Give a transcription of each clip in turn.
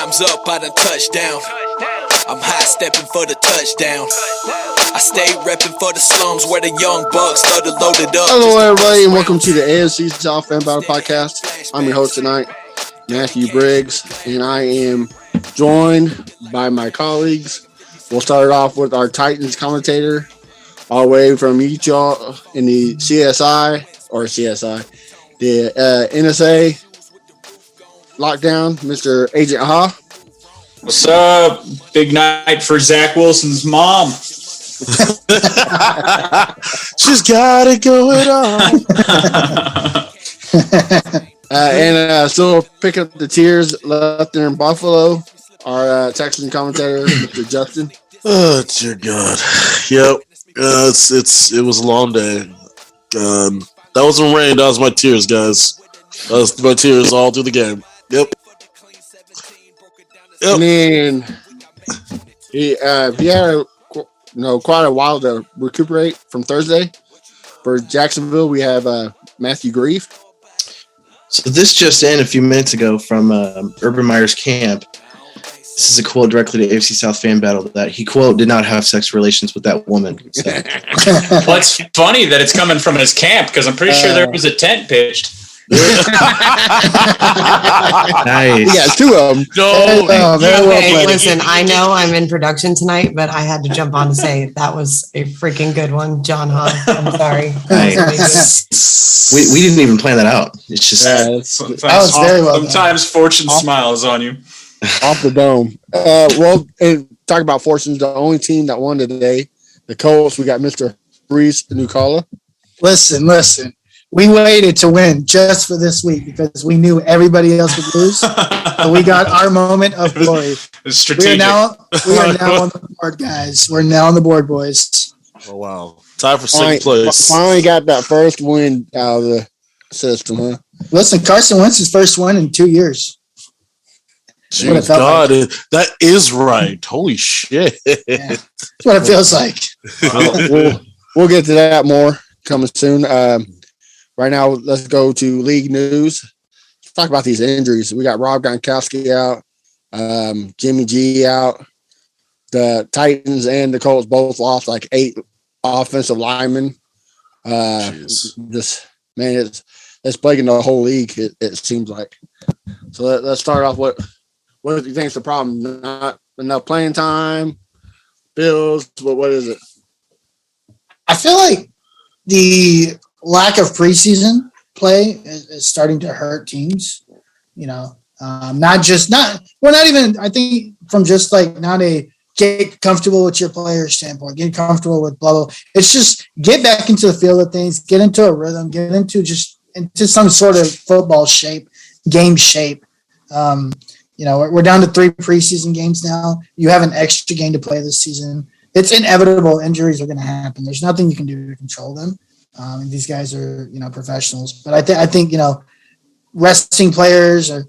Time's up, I done touchdown. I'm high stepping for the touchdown. I stay repping for the slums where the young bucks started loaded up. Hello, everybody, and welcome to the AFC South Fan Battle Podcast. I'm your host tonight, Matthew Briggs, and I am joined by my colleagues. We'll start off with our Titans commentator, all the way from Utah in the the NSA lockdown, Mr. Agent Ha. What's up? Big night for Zach Wilson's mom. She's got it going on. And still picking up the tears left there in Buffalo, our Texan commentator, Mr. Justin. Oh, dear God. Yep. It was a long day. That wasn't rain. That was my tears, guys. That was my tears all through the game. Yep. And then he had quite a while to recuperate from Thursday. For Jacksonville, we have Matt Grieve. So this just in a few minutes ago from Urban Meyer's camp. This is a quote directly to AFC South Fan Battle that he, quote, did not have sex relations with that woman. So. Well, it's funny that it's coming from his camp because I'm pretty sure there was a tent pitched. Nice. Yeah, two of them. Listen, I know I'm in production tonight, but I had to jump on to say that was a freaking good one, Jon Ha. I'm sorry. Nice. We didn't even plan that out. It's just sometimes fortune smiles on you. Off the dome. And talk about fortunes. The only team that won today, the Colts. We got Mr. Harish Nookala. Listen. We waited to win just for this week because we knew everybody else would lose. So we got our moment of glory. We are now on the board, guys. We're now on the board, boys. Oh, wow. Time for second place. Finally got that first win out of the system, huh? Listen, Carson Wentz's first win in 2 years. Jeez, God, that is right. Holy shit. Yeah. That's what it feels like. We'll get to that more coming soon. Right now, let's go to league news. Let's talk about these injuries. We got Rob Gronkowski out, Jimmy G out. The Titans and the Colts both lost like 8 offensive linemen. It's plaguing the whole league, it seems like. So let's start off. What do you think is the problem? Not enough playing time? Bills? What is it? I feel like the lack of preseason play is starting to hurt teams. You know, I think from just like not a get comfortable with your player standpoint, get comfortable with blah, blah. It's just get back into the field of things, get into a rhythm, get into some sort of football shape, game shape. We're down to 3 preseason games now. You have an extra game to play this season. It's inevitable. Injuries are going to happen. There's nothing you can do to control them. And these guys are, professionals. But I think, resting players or,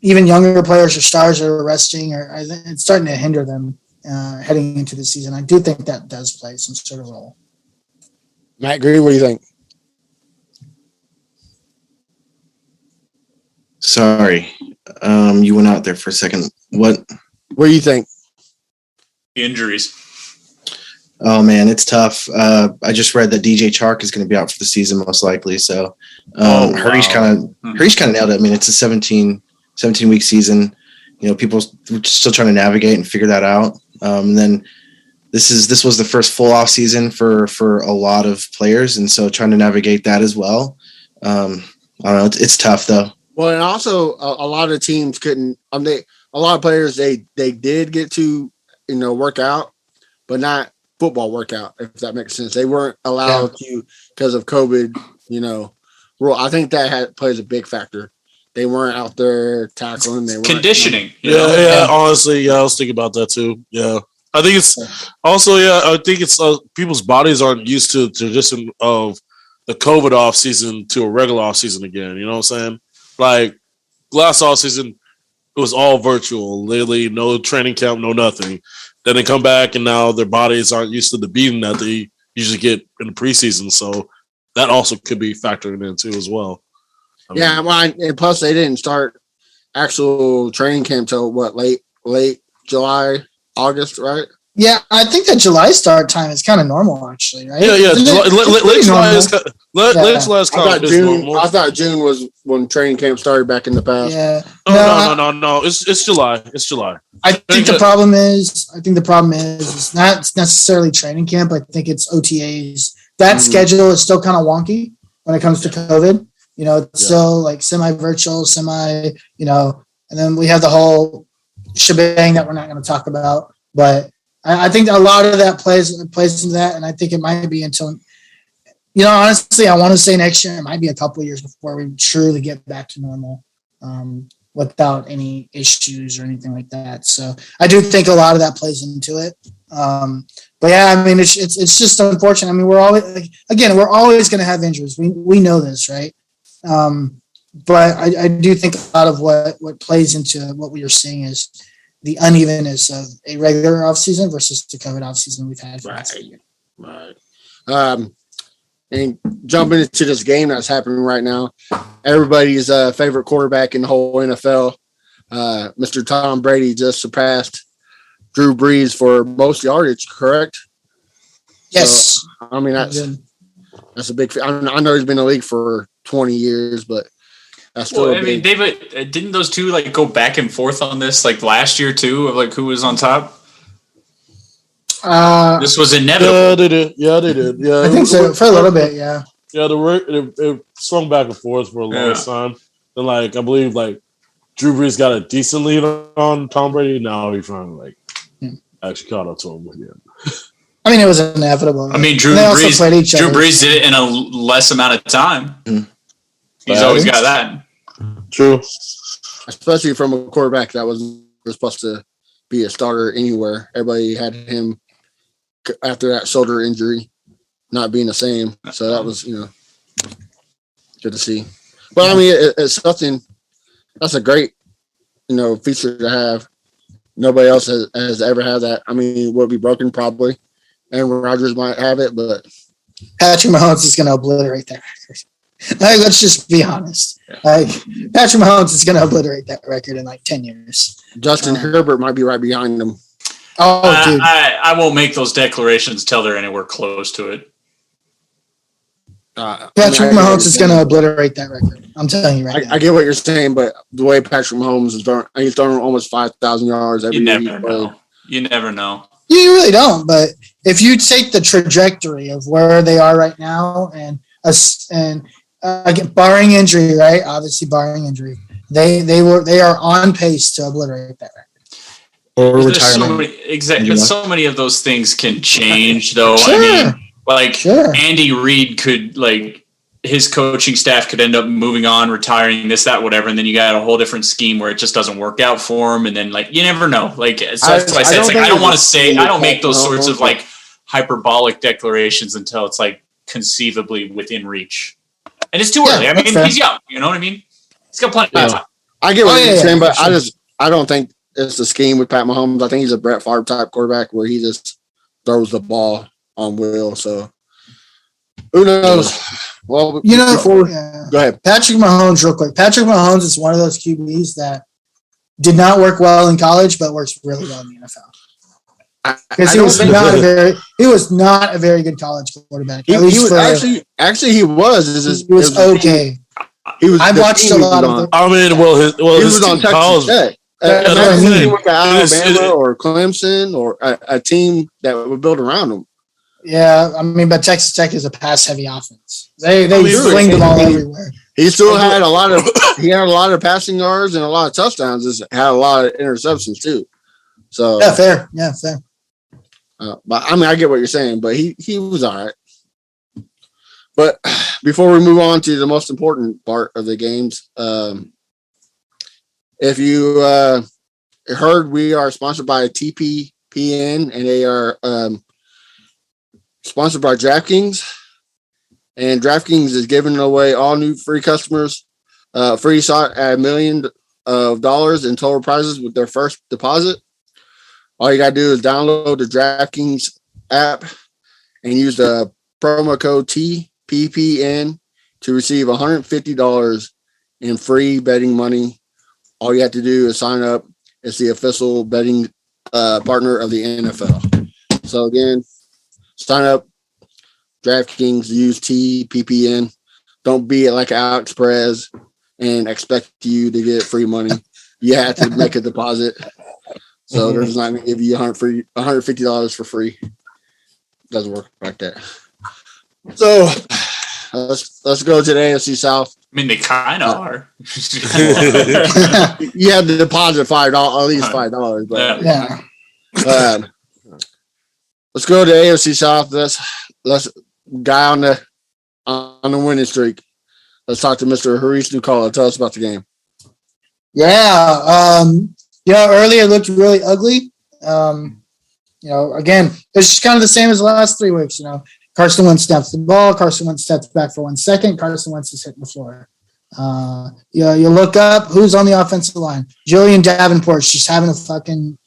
even younger players or stars that are resting, it's starting to hinder them heading into the season. I do think that does play some sort of role. Matt Grieve, what do you think? Sorry. You went out there for a second. What do you think? Injuries. Oh man, it's tough. I just read that DJ Chark is going to be out for the season most likely. So Harish kind of nailed it. I mean, it's a 17 week season. People are still trying to navigate and figure that out. And then this was the first full off season for a lot of players, and so trying to navigate that as well. I don't know. It's tough though. Well, and also a lot of teams couldn't. A lot of players they did get to work out, but not football workout, if that makes sense. They weren't allowed to because of COVID, rule. I think that plays a big factor. They weren't out there tackling. They weren't conditioning. Yeah. Honestly, I was thinking about that too. Yeah, I think it's also. Yeah, I think it's people's bodies aren't used to the tradition of the COVID off season to a regular off season again. You know what I'm saying? Like last off season, it was all virtual. Literally, no training camp, no nothing. Then they come back, and now their bodies aren't used to the beating that they usually get in the preseason. So that also could be factoring in too as well. And plus they didn't start actual training camp till what, late July, August, right? Yeah, I think that July start time is kind of normal, actually, right? Yeah. Isn't it? Late July is normal. I thought June was when training camp started back in the past. Yeah. No. It's July. It's July. I think the problem is it's not necessarily training camp. I think it's OTAs. That schedule is still kind of wonky when it comes to COVID. You know, it's still like semi-virtual, and then we have the whole shebang that we're not going to talk about. But I think a lot of that plays into that, and I think it might be until, honestly, I want to say next year. It might be a couple of years before we truly get back to normal, without any issues or anything like that. So I do think a lot of that plays into it. But yeah, I mean, it's just unfortunate. I mean, we're always going to have injuries. We know this, right? But I do think a lot of what plays into what we are seeing is the unevenness of a regular offseason versus the COVID offseason we've had. Right. And jumping into this game that's happening right now, everybody's favorite quarterback in the whole NFL, Mr. Tom Brady, just surpassed Drew Brees for most yardage, correct? Yes. So, I mean, that's a big. I know he's been in the league for 20 years, but that's still. Well, I mean, David, didn't those two go back and forth on this last year too, of who was on top? This was inevitable. Yeah, they did. Yeah, I think so for a little bit. Yeah. Yeah, it swung back and forth for a long time. Then, I believe, Drew Brees got a decent lead on Tom Brady. Now he's finally actually caught up to him again. I mean, it was inevitable. I mean, Drew Brees did it in a less amount of time. Mm-hmm. He's always got that. True. Especially from a quarterback that was supposed to be a starter anywhere. Everybody had him after that shoulder injury not being the same. So that was, good to see. But I mean, it's something that's a great, feature to have. Nobody else has ever had that. I mean, it would be broken probably. Aaron Rodgers might have it, but Patrick Mahomes is going to obliterate that record. Let's just be honest. Patrick Mahomes is going to obliterate that record in 10 years. Justin Herbert might be right behind him. Oh, dude. I won't make those declarations till they're anywhere close to it. Patrick Mahomes is going to obliterate that record. I'm telling you right now. I get what you're saying, but the way Patrick Mahomes is throwing, he's throwing almost 5,000 yards every year. You never know. You really don't. But if you take the trajectory of where they are right now, and barring injury, right? Obviously, barring injury, they are on pace to obliterate that record. Or retirement. But so many of those things can change, though. Sure. I mean, Andy Reid could his coaching staff could end up moving on, retiring, this, that, whatever, and then you got a whole different scheme where it just doesn't work out for him, and then you never know. So that's why I said I don't want to say, I don't make those sorts of hyperbolic declarations until it's conceivably within reach, and it's too early. I mean, he's young. You know what I mean? He's got plenty of time. I get what you're saying, but sure. I don't think it's the scheme with Pat Mahomes. I think he's a Brett Favre type quarterback where he just throws the ball on will. So who knows? Well, go ahead. Patrick Mahomes, real quick. Patrick Mahomes is one of those QBs that did not work well in college, but works really well in the NFL. Because he was not a very good college quarterback. He was okay. I watched a lot of. I mean, he was on Texas Tech. He went to Alabama or Clemson or a team that would build around him. Yeah, I mean, but Texas Tech is a pass-heavy offense. They fling the ball everywhere. He still had a lot of passing yards and a lot of touchdowns. Just had a lot of interceptions too. So fair. But I mean, I get what you're saying, but he was all right. But before we move on to the most important part of the games, if you heard, we are sponsored by TPPN, and they are sponsored by DraftKings. And DraftKings is giving away all new free customers free shot at $1 million in total prizes with their first deposit. All you got to do is download the DraftKings app and use the promo code TPPN to receive $150 in free betting money all you have to do is sign up. It's the official betting partner of the NFL. So again, sign up. DraftKings, use TPPN. Don't be like Alex Perez and expect you to get free money. You have to make a deposit. So they're just not going to give you $150 for free. Doesn't work like that. So let's go to the AFC South. I mean, they kind of are. You have to deposit $5, at least $5. But Yeah. let's go to AFC South. Let's guy on the winning streak. Let's talk to Mr. Harish Nookala. Tell us about the game. Yeah. Earlier it looked really ugly. Again, it's just kind of the same as the last 3 weeks. Carson Wentz snaps the ball. Carson Wentz steps back for 1 second. Carson Wentz is hitting the floor. You look up who's on the offensive line. Julian Davenport's just having a fucking,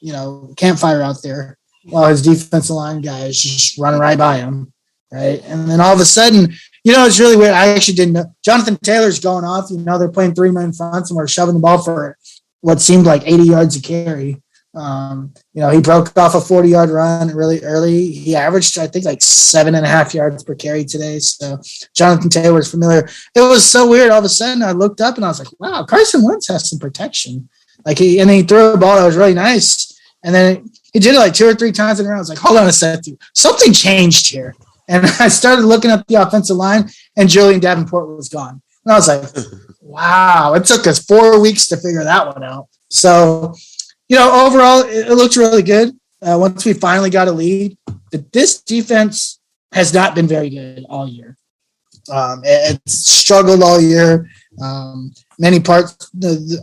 campfire out there while his defensive line guy is just running right by him. Right. And then all of a sudden, it's really weird. I actually didn't know. Jonathan Taylor's going off. They're playing 3-man fronts and we're shoving the ball for what seemed like 80 yards a carry. He broke off a 40-yard run really early. He averaged, I think, like 7.5 yards per carry today. So Jonathan Taylor's familiar. It was so weird. All of a sudden, I looked up and I was like, wow, Carson Wentz has some protection. And then he threw a ball that was really nice. And then he did it like 2 or 3 times in a row. I was like, hold on a second. Something changed here. And I started looking at the offensive line, and Julian Davenport was gone. And I was like, wow, it took us 4 weeks to figure that one out. So, overall, it looked really good. Once we finally got a lead, this defense has not been very good all year. It's struggled all year. Many parts,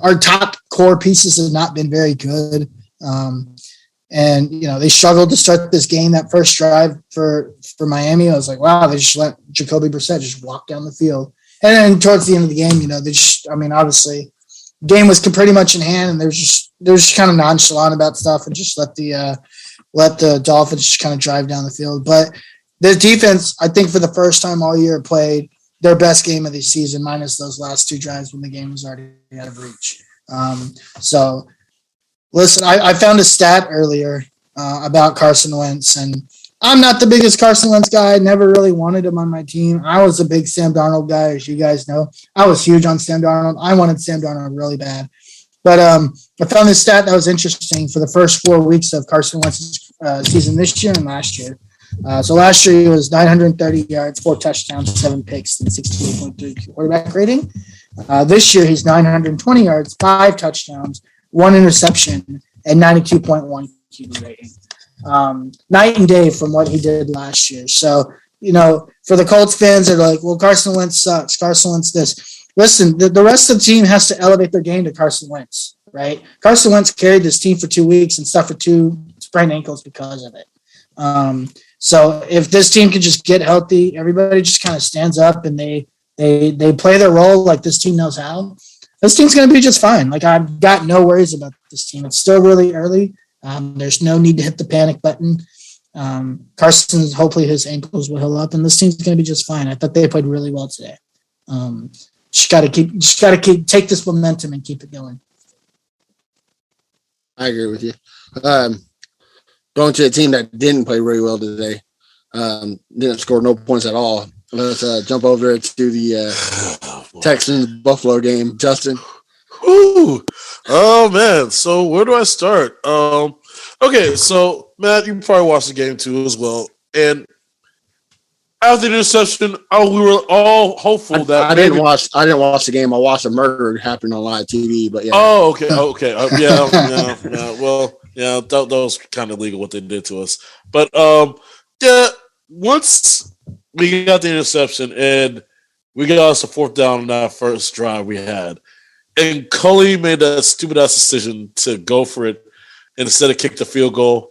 our top core pieces have not been very good. They struggled to start this game. That first drive for Miami, I was like, wow, they just let Jacoby Brissett just walk down the field. And then towards the end of the game, obviously, the game was pretty much in hand, and they were just kind of nonchalant about stuff and just let the Dolphins just kind of drive down the field. But the defense, I think, for the first time all year, played their best game of the season, minus those last 2 drives when the game was already out of reach. Listen, I found a stat earlier about Carson Wentz, and I'm not the biggest Carson Wentz guy. I never really wanted him on my team. I was a big Sam Darnold guy, as you guys know. I was huge on Sam Darnold. I wanted Sam Darnold really bad. But I found this stat that was interesting for the first 4 weeks of Carson Wentz's season this year and last year. So last year he was 930 yards, 4 touchdowns, 7 picks, and 68.3 quarterback rating. This year he's 920 yards, 5 touchdowns, 1 interception, and 92.1 QB rating. Night and day from what he did last year. So, for the Colts fans, they're like, well, Carson Wentz sucks. Carson Wentz this. Listen, the rest of the team has to elevate their game to Carson Wentz, right? Carson Wentz carried this team for 2 weeks and suffered 2 sprained ankles because of it. So if this team can just get healthy, everybody just kind of stands up and they play their role like this team knows how. This team's going to be just fine. Like, I've got no worries about this team. It's still really early. There's no need to hit the panic button. Carson's, hopefully his ankles will heal up, and this team's going to be just fine. I thought they played really well today. Just got to take this momentum and keep it going. I agree with you. Going to a team that didn't play really well today, didn't score no points at all. Let's jump over to the Texans-Buffalo game. Justin? Ooh. Oh, man. So where do I start? Okay, so, Matt, you probably watched the game too as well. And after the interception, we were all hopeful that I didn't watch the game. I watched a murder happen on live TV, but yeah. Oh, okay. Yeah. Well, yeah, that was kind of illegal what they did to us. But, once we got the interception and we got us a 4th down on that first drive we had, and Cully made that stupid-ass decision to go for it instead of kick the field goal,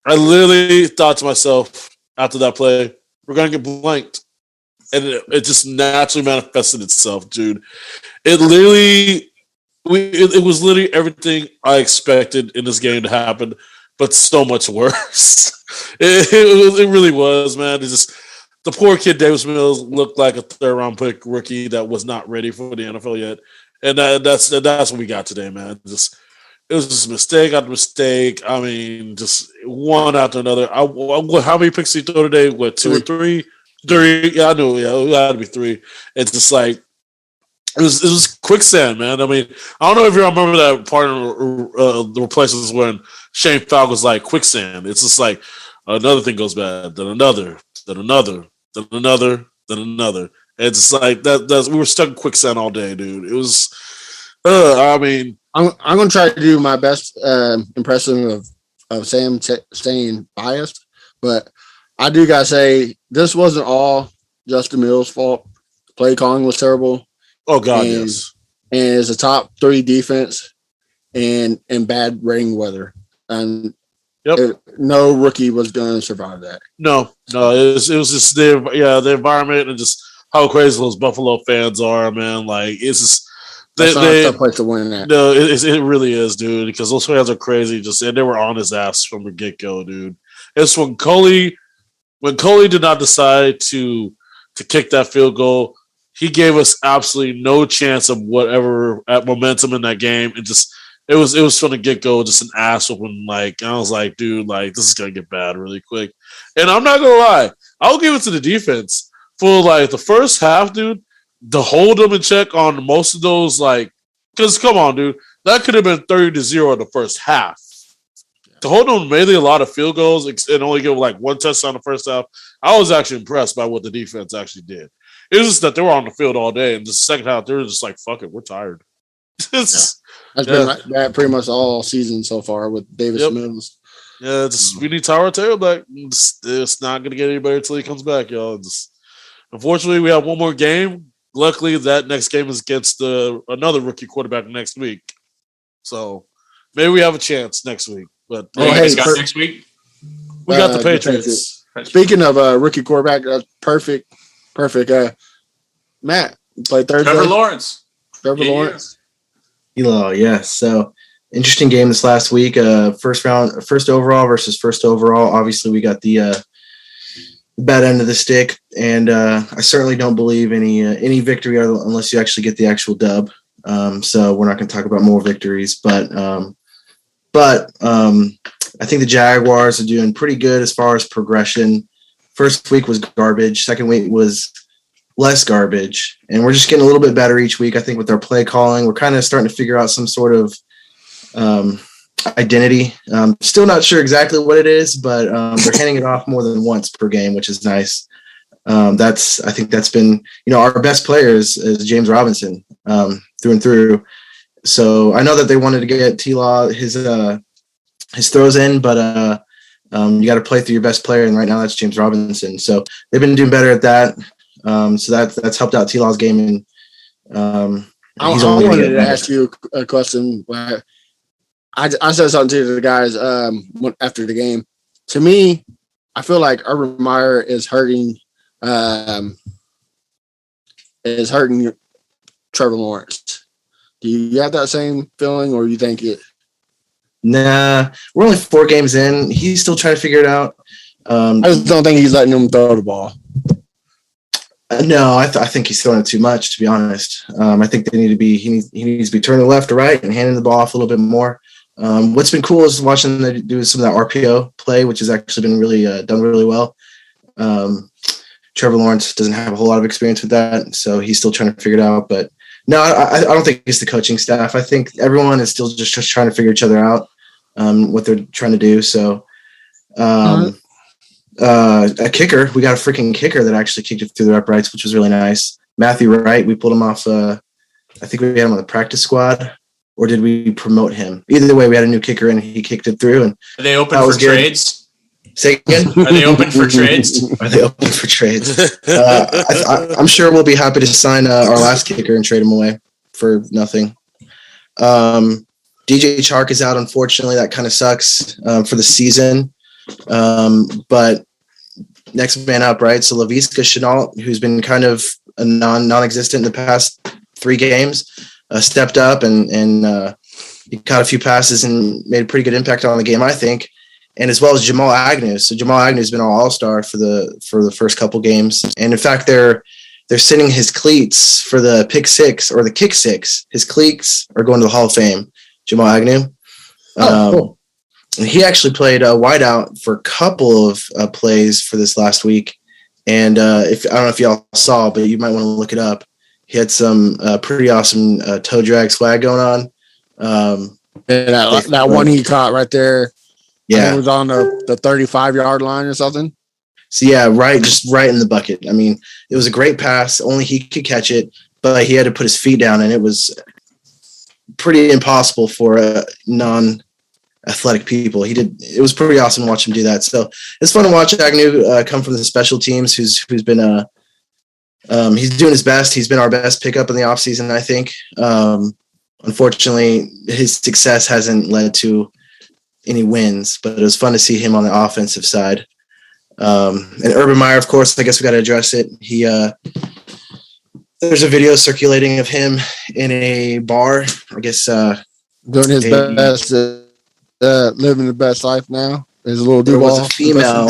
I literally thought to myself after that play, we're going to get blanked. And it just naturally manifested itself, dude. It was literally everything I expected in this game to happen, but so much worse. It really was, man. It's just the poor kid Davis Mills looked like a 3rd-round pick rookie that was not ready for the NFL yet. And that's what we got today, man. It was just mistake after mistake. I mean, just one after another. How many picks did he throw today? What, 2 or 3? 3. Yeah, I knew. Yeah, it had to be 3. It's just like it was quicksand, man. I mean, I don't know if you remember that part of the replacements when Shane Falk was like quicksand. It's just like another thing goes bad, then another, then another, then another, then another. It's just like that. We were stuck in quicksand all day, dude. It was. I mean. I'm going to try to do my best impression of Sam staying biased, but I do got to say this wasn't all Justin Mills' fault. Play calling was terrible. Oh, God, yes. And it's a top 3 defense and bad rain weather. And no rookie was going to survive that. No. It was just the environment and just how crazy those Buffalo fans are, man. Like, it's just. That's not a tough place to win that. No, it really is, dude. Because those fans are crazy. And they were on his ass from the get go, dude. It's when Coley did not decide to kick that field goal, he gave us absolutely no chance of whatever at momentum in that game. It was from the get go just an ass whooping. Like, I was like, dude, like this is gonna get bad really quick. And I'm not gonna lie, I'll give it to the defense for like the first half, dude. To hold them in check on most of those, like, because come on, dude, that could have been 30-0 in the first half. To hold them mainly a lot of field goals and only give like 1 touchdown in the first half, I was actually impressed by what the defense actually did. It was just that they were on the field all day, and the second half they were just like, "Fuck it, we're tired." That's been like that pretty much all season so far with Davis Mills. Yeah, we need Tyra Taylor back. It's not going to get any better until he comes back, y'all. Unfortunately, we have one more game. Luckily, that next game is against another rookie quarterback next week. So maybe we have a chance next week. But next week? We got the Patriots. Speaking of rookie quarterback, that's perfect. Matt, you played Thursday. Trevor Lawrence. Elo, yes. So interesting game this last week. First overall versus first overall. Obviously, we got the bad end of the stick, and I certainly don't believe any victory unless you actually get the actual dub. So we're not going to talk about more victories, but I think the Jaguars are doing pretty good as far as progression. First week was garbage. Second week was less garbage, and we're just getting a little bit better each week. I think with our play calling, we're kind of starting to figure out some sort of identity. Still not sure exactly what it is, but they're handing it off more than once per game, which is nice. I think that's been, our best player is James Robinson through and through. So I know that they wanted to get T-Law his throws in, but you got to play through your best player, and right now that's James Robinson. So they've been doing better at that. So that's helped out T-Law's game. And I wanted to ask you a question. I said something to the guys after the game. To me, I feel like Urban Meyer is hurting Trevor Lawrence. Do you have that same feeling, or you think it? Nah, we're only 4 games in. He's still trying to figure it out. I just don't think he's letting him throw the ball. No, I think he's throwing it too much, to be honest. I think he needs to be turning left or right and handing the ball off a little bit more. What's been cool is watching them do some of that RPO play, which has actually been really done really well. Trevor Lawrence doesn't have a whole lot of experience with that, so he's still trying to figure it out. But no, I don't think it's the coaching staff. I think everyone is still just trying to figure each other out, what they're trying to do. So a kicker, we got a freaking kicker that actually kicked it through the uprights, which was really nice. Matthew Wright, we pulled him off. I think we had him on the practice squad, or did we promote him? Either way, we had a new kicker and he kicked it through. And are they open for trades? Say again? Are they open for trades? Are they open for trades? I'm sure we'll be happy to sign our last kicker and trade him away for nothing. DJ Chark is out, unfortunately. That kind of sucks for the season. But next man up, right? So Laviska Shenault, who's been kind of a non-existent in the past 3 games, stepped up and he caught a few passes and made a pretty good impact on the game, I think. And as well as Jamal Agnew. So Jamal Agnew has been all-star for the first couple games. And in fact, their they're sending his cleats for the pick six or the kick six. His cleats are going to the Hall of Fame. Jamal Agnew. Cool. And he actually played wideout for a couple of plays for this last week. And if I don't know if y'all saw, but you might want to look it up. He had some pretty awesome toe drag swag going on. That one he caught right there. Yeah, it was on the 35-yard line or something. So yeah, just right in the bucket. I mean, it was a great pass. Only he could catch it, but he had to put his feet down, and it was pretty impossible for non-athletic people. It was pretty awesome to watch him do that. So it's fun to watch Agnew come from the special teams. Who's been he's doing his best. He's been our best pickup in the offseason, I think. Unfortunately, his success hasn't led to any wins, but it was fun to see him on the offensive side. And Urban Meyer, of course, I guess we got to address it. There's a video circulating of him in a bar, I guess, doing his best, living the best life now. There's a little There was a female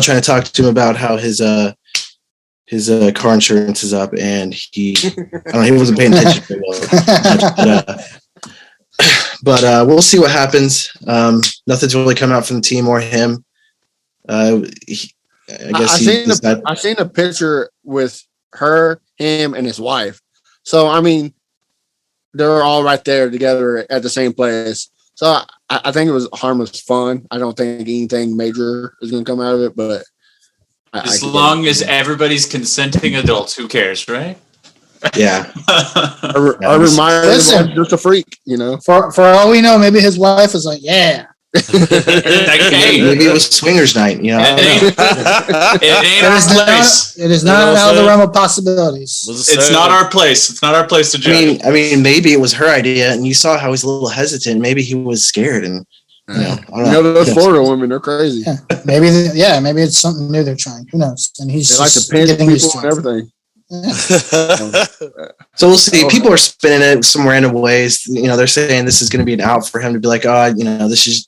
trying to talk to him about how his car insurance is up, and he wasn't paying attention very well. But we'll see what happens. Nothing's really come out from the team or him. I seen a picture with her, him, and his wife. So I mean, they're all right there together at the same place. So I think it was harmless fun. I don't think anything major is going to come out of it, but as long as everybody's consenting adults, who cares, right? Yeah. Urban Meyer is just a freak, you know. For all we know, maybe his wife was like, yeah. Maybe it was swingers night, you know. It ain't our place. It is not out of the realm of possibilities. It's not our place. It's not our place to judge. I mean, maybe it was her idea, and you saw how he's a little hesitant. Maybe he was scared, and I don't know. Those Florida women, they're crazy. Yeah. Maybe it's something new they're trying. Who knows? And he's they like to pinch people and everything. Yeah. So we'll see. People are spinning it some random ways. You know, they're saying this is going to be an out for him to be like, this is,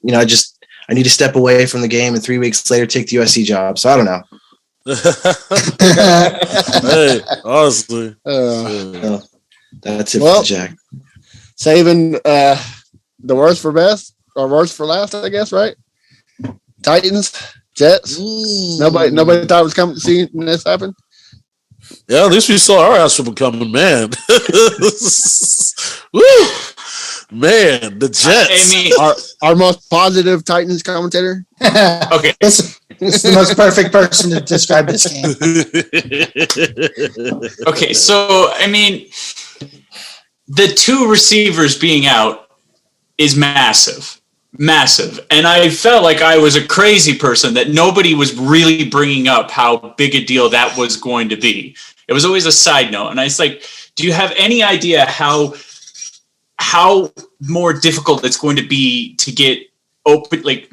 I need to step away from the game and 3 weeks later take the USC job. So I don't know. Hey, honestly, that's it for Jack. Saving the worst for best or worst for last, I guess, right? Titans, Jets. Nobody thought it was coming to see this happen. Yeah, at least we saw our ass from coming, man. Woo! Man, the Jets. Our most positive Titans commentator. Okay. This is the most perfect person to describe this game. Okay, so, I mean, the two receivers being out is massive. Massive. And I felt like I was a crazy person that nobody was really bringing up how big a deal that was going to be. It was always a side note. And I was like, do you have any idea how more difficult it's going to be to get open? Like,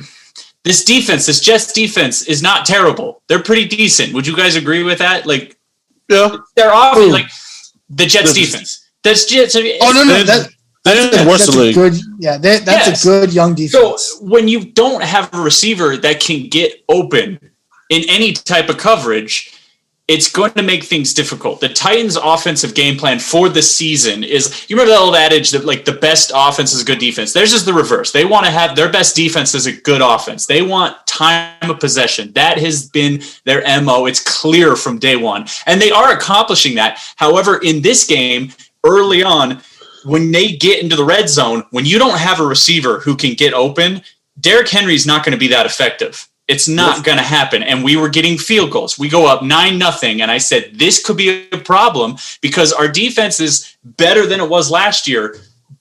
this Jets defense is not terrible. They're pretty decent. Would you guys agree with that? Like, yeah, they're often like the Jets defense. That's Jets. That's a good young defense. So when you don't have a receiver that can get open in any type of coverage, it's going to make things difficult. The Titans' offensive game plan for the season is, you remember that old adage that like the best offense is good defense? Theirs is the reverse. They want to have their best defense as a good offense. They want time of possession. That has been their MO. It's clear from day one. And they are accomplishing that. However, in this game, early on, when they get into the red zone, when you don't have a receiver who can get open, Derrick Henry's not going to be that effective. It's not going to happen. And we were getting field goals. We go up 9-0. And I said, this could be a problem because our defense is better than it was last year.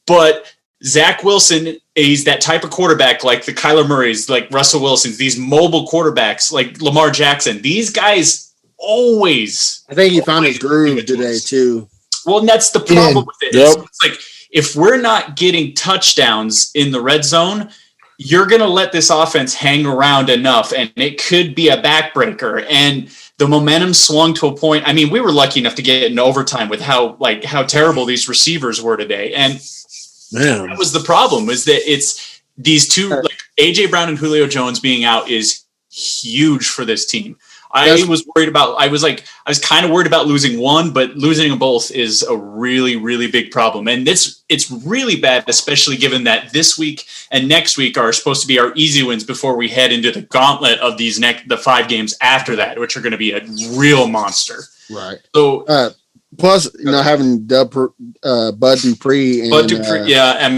But Zach Wilson is that type of quarterback like the Kyler Murrays, like Russell Wilson's, these mobile quarterbacks like Lamar Jackson. These guys always. I think he found his groove today, too. Well, and that's the problem with it. Yep. It's like if we're not getting touchdowns in the red zone, you're going to let this offense hang around enough, and it could be a backbreaker. And the momentum swung to a point. I mean, we were lucky enough to get in overtime with how terrible these receivers were today. And that was the problem, is that it's these two, like A.J. Brown and Julio Jones being out is huge for this team. I was kind of worried about losing one, but losing them both is a really, really big problem. And it's really bad, especially given that this week and next week are supposed to be our easy wins before we head into the gauntlet of the 5 games after that, which are going to be a real monster. Right. So, plus, having Bud Dupree and being out, and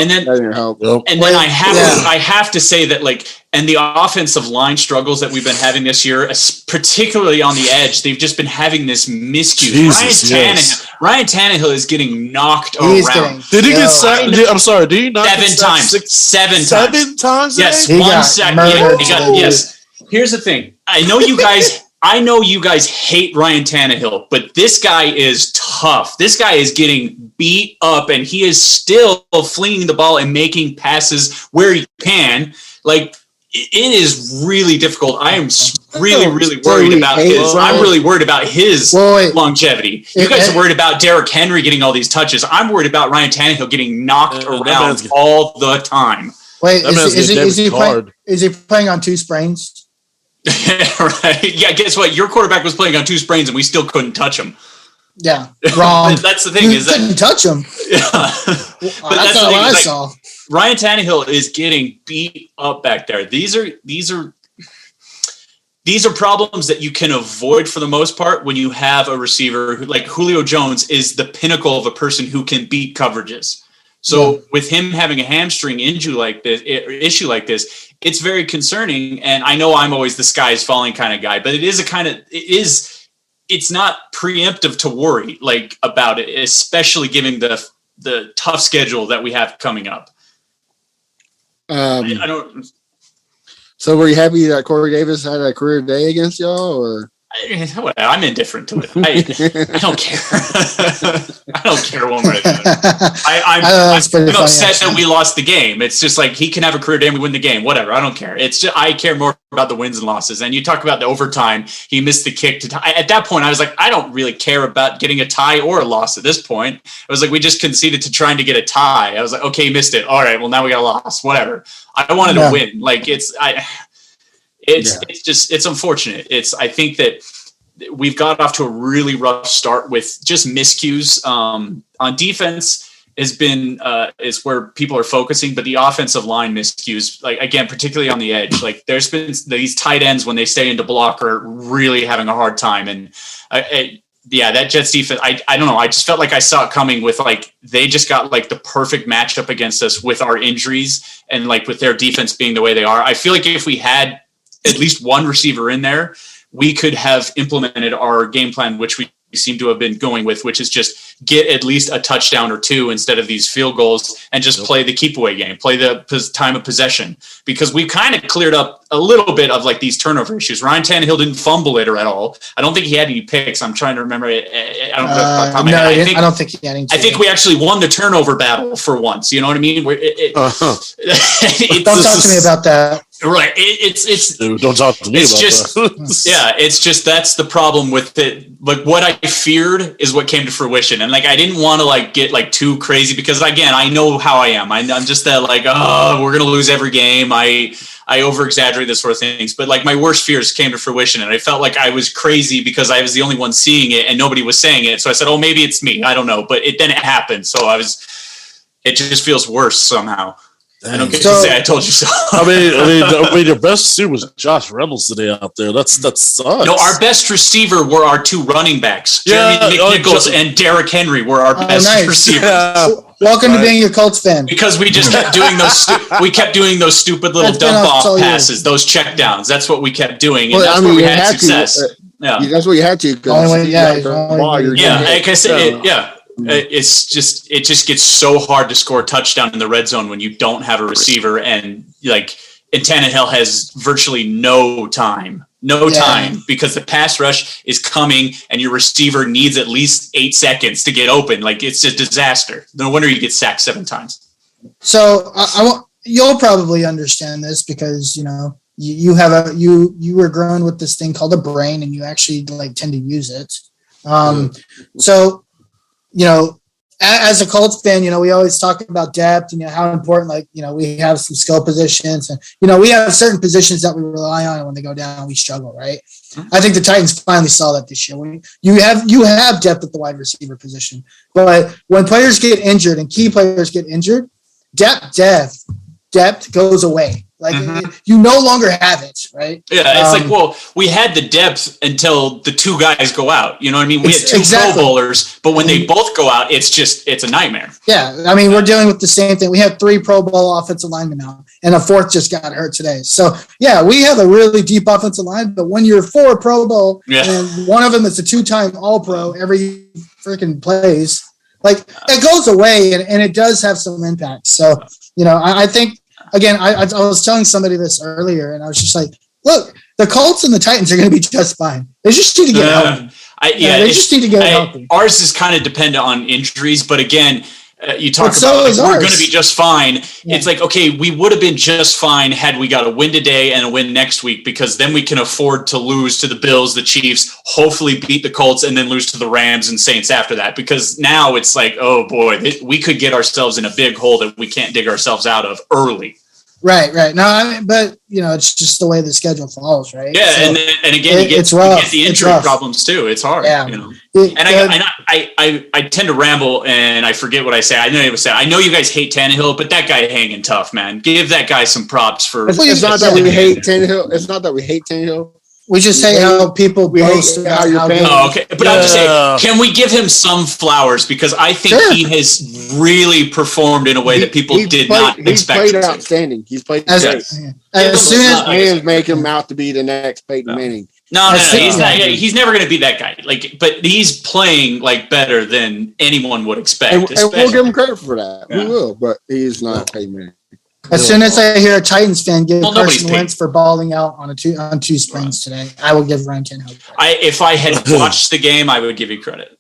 then that didn't help. And then I have to say that and the offensive line struggles that we've been having this year, particularly on the edge, they've just been having this miscue. Ryan Tannehill is getting knocked around. Did he get sacked? I'm sorry, did he not 7 times? 7 times? Yes, 1 sack. Yes. Here's the thing. I know you guys hate Ryan Tannehill, but this guy is tough. This guy is getting beat up, and he is still flinging the ball and making passes where he can. It is really difficult. I am really, really worried about his. I'm really worried about his longevity. You guys are worried about Derrick Henry getting all these touches. I'm worried about Ryan Tannehill getting knocked around all the time. Wait, is he playing on 2 sprains? Right. Yeah, guess what? Your quarterback was playing on 2 sprains and we still couldn't touch him. Yeah, wrong. That's the thing. Couldn't touch him. Yeah. But that's not what I saw. Ryan Tannehill is getting beat up back there. These are problems that you can avoid for the most part when you have a receiver who, like Julio Jones, is the pinnacle of a person who can beat coverages. So with him having a hamstring issue like this, it's very concerning. And I know I'm always the sky is falling kind of guy, but it's not preemptive to worry about it, especially given the tough schedule that we have coming up. I don't. So were you happy that Corey Davis had a career day against y'all, or? I'm indifferent to it. I don't care. I don't care one way or the other. I'm upset that we lost the game. It's just he can have a career day and we win the game. Whatever. I don't care. It's just I care more about the wins and losses. And you talk about the overtime. He missed the kick to tie. At that point, I was I don't really care about getting a tie or a loss at this point. It was we just conceded to trying to get a tie. I was okay, he missed it. All right, well now we got a loss. Whatever. I wanted to win. It's unfortunate. I think that we've got off to a really rough start with just miscues. On defense is where people are focusing, but the offensive line miscues, again, particularly on the edge, there's been these tight ends when they stay into block are really having a hard time. And that Jets defense, I don't know. I just felt I saw it coming with they just got the perfect matchup against us with our injuries and with their defense being the way they are. I feel if we had at least one receiver in there, we could have implemented our game plan, which we seem to have been going with, which is just get at least a touchdown or 2 instead of these field goals and just play the keep away game, play the time of possession, because we've kind of cleared up a little bit of these turnover issues. Ryan Tannehill didn't fumble it at all. I don't think he had any picks. I'm trying to remember. I don't think he had any. I think we actually won the turnover battle for once. You know what I mean? Don't talk to me about that. Right. Don't talk to me about that. Yeah, it's just that's the problem with it. What I feared is what came to fruition. And I didn't want to get too crazy because again, I know how I am. I'm just that we're going to lose every game. I over exaggerate this sort of things, but my worst fears came to fruition. And I felt I was crazy because I was the only one seeing it and nobody was saying it. So I said, oh, maybe it's me. I don't know. But then it happened. So it just feels worse somehow. I don't get to say I told you so. I mean, your best receiver was Josh Reynolds today out there. That sucks. No, our best receiver were our 2 running backs. Jeremy McNichols and Derrick Henry were our best receivers. Yeah. Welcome to being a Colts fan. Because we just kept doing those stupid little dump off passes, those check downs. That's what we kept doing, and that's where we had success. That's what you had to. Like I said, it just gets so hard to score a touchdown in the red zone when you don't have a receiver and Tannehill has virtually no time because the pass rush is coming and your receiver needs at least 8 seconds to get open. It's a disaster. No wonder you get sacked 7 times. So you'll probably understand this because you were growing with this thing called a brain and you actually tend to use it. So as a Colts fan, we always talk about depth and how important, we have some skill positions and, we have certain positions that we rely on, and when they go down, we struggle, right? I think the Titans finally saw that this year. You have depth at the wide receiver position, but when players get injured and key players get injured, depth goes away. You no longer have it, right? Yeah, it's we had the depth until the two guys go out. You know what I mean? We had two Pro Bowlers, but when they both go out, it's a nightmare. Yeah, I mean, we're dealing with the same thing. We have 3 Pro Bowl offensive linemen now, and a 4th just got hurt today. So, yeah, we have a really deep offensive line, but when you're 4 Pro Bowl and one of them is a 2-time All-Pro every freaking plays, it goes away, and it does have some impact. So, I think, again, I was telling somebody this earlier, and I was just like, look, the Colts and the Titans are going to be just fine. They just need to get healthy. They just need to get healthy. Ours is kind of dependent on injuries, but again, you talk about we're going to be just fine. Yeah. It's okay, we would have been just fine had we got a win today and a win next week, because then we can afford to lose to the Bills, the Chiefs, hopefully beat the Colts, and then lose to the Rams and Saints after that. Because now it's oh boy, we could get ourselves in a big hole that we can't dig ourselves out of early. Right. No, but it's just the way the schedule falls, right? Yeah, so and again, you get the injury problems too. It's hard. Yeah. I tend to ramble and I forget what I say. I know you guys hate Tannehill, but that guy hanging tough, man. Give that guy some props for. It's not that we hate Tannehill. It's not that we hate Tannehill. We just hate how people post about how good. Oh, okay. But I'm just saying, can we give him some flowers? Because I think he has really performed in a way that people did not expect. He's played outstanding. He's played as soon as fans make him out to be the next Peyton Manning. No, he's not. He's never going to be that guy. But he's playing better than anyone would expect. And we'll give him credit for that. Yeah. We will, but he's not Peyton Manning. As soon as I hear a Titans fan give Carson Wentz for balling out on two springs today, I will give Ryan Tannehill credit. If I had watched the game, I would give you credit.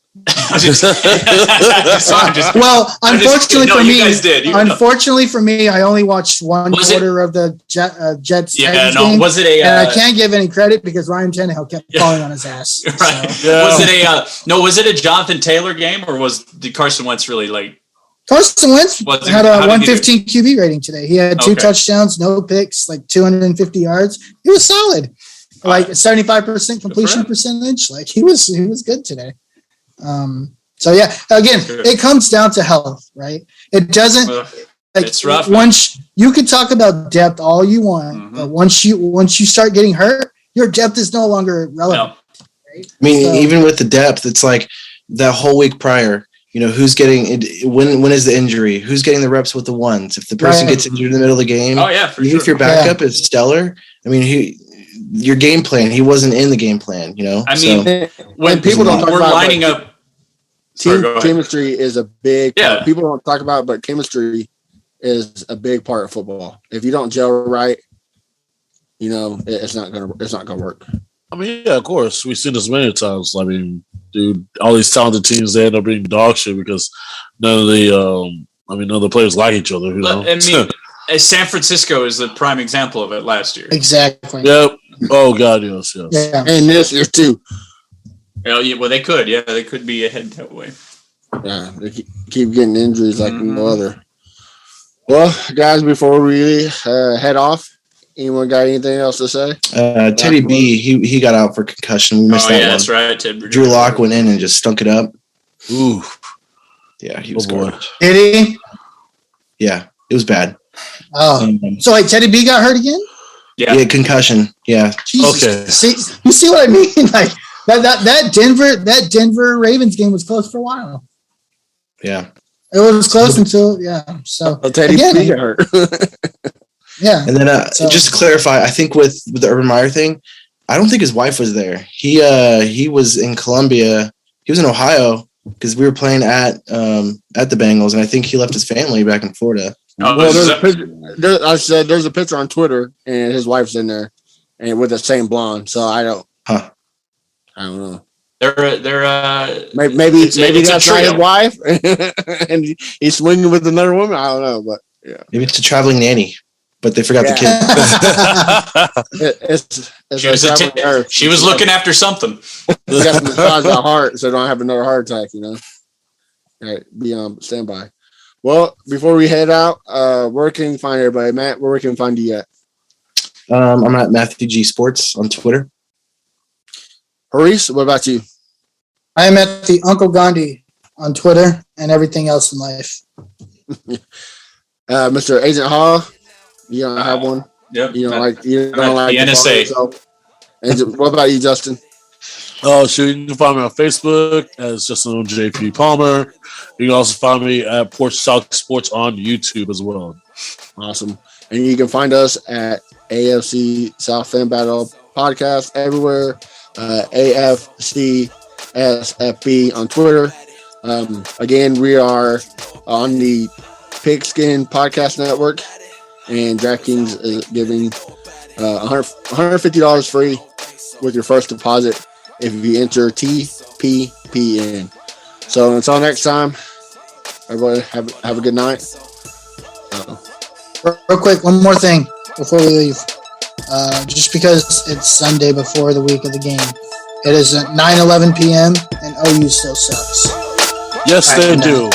Unfortunately for me, I only watched one quarter of the Jets game. Was it a? And I can't give any credit because Ryan Tannehill kept falling on his ass. Right? So. Was it a Jonathan Taylor game, or did Carson Wentz really Carson Wentz had a 115 QB rating today. He had 2 touchdowns, no picks, 250 yards. He was solid, 75% completion percentage. He was good today. So yeah, again, it comes down to health, right? It doesn't. It's rough. Once you can talk about depth all you want, but once you start getting hurt, your depth is no longer relevant. No. Right? I mean, even with the depth, it's that whole week prior. Who's getting it? When is the injury? Who's getting the reps with the ones? If the person gets injured in the middle of the game, if your backup is stellar, I mean, your game plan. He wasn't in the game plan. I mean, when people don't, we're lining up. Team chemistry is a big part. People don't talk about it, but chemistry is a big part of football. If you don't gel right, it's not gonna work. I mean, yeah, of course. We've seen this many times. I mean, dude, all these talented teams, they end up being dog shit because none of the players like each other. I mean, San Francisco is the prime example of it last year. Exactly. Yep. Oh, God, yes. Yeah. And this year, too. Well, they could. Yeah, they could be ahead that way. Yeah, they keep getting injuries like no other. Well, guys, before we head off, anyone got anything else to say? Teddy B, he got out for concussion. We missed that one. That's right. Drew Lock went in and just stunk it up. Ooh. Yeah, he was garbage. Did he? Yeah, it was bad. Oh, so Teddy B got hurt again? Yeah, concussion. Yeah. Jesus. Okay. You see what I mean? That Denver Ravens game was close for a while. Yeah. It was close until So Teddy B got hurt. Yeah. And then just to clarify, I think with the Urban Meyer thing, I don't think his wife was there. He was in Columbia. He was in Ohio because we were playing at the Bengals, and I think he left his family back in Florida. There's a picture on Twitter, and his wife's in there, and with the same blonde. So I don't know. They're maybe that's not his wife, and he's swinging with another woman. I don't know, but yeah, maybe it's a traveling nanny, but they forgot the kid. She was looking after something. You got to massage the heart, so don't have another heart attack. Right, be on standby. Well, before we head out, where can you find everybody? Matt, where can we find you at? I'm at Matthew G Sports on Twitter. Harish, what about you? I am at the Uncle Gandhi on Twitter and everything else in life. Mr. Agent Ha, you don't have one? Yep. You don't like the NSA. Agent, what about you, Justin? Oh, sure. You can find me on Facebook as Justin JP Palmer. You can also find me at Porch Talk Sports on YouTube as well. Awesome. And you can find us at AFC South Fan Battle Podcast everywhere. AFC SFB on Twitter. Again, we are on the Pigskin Podcast Network, and DraftKings is giving $150 free with your first deposit if you enter TPPN. So until next time, everybody have a good night. Real quick, one more thing before we leave. Just because it's Sunday before the week of the game, it is at 9:11 p.m. and OU still sucks. Yes, they do.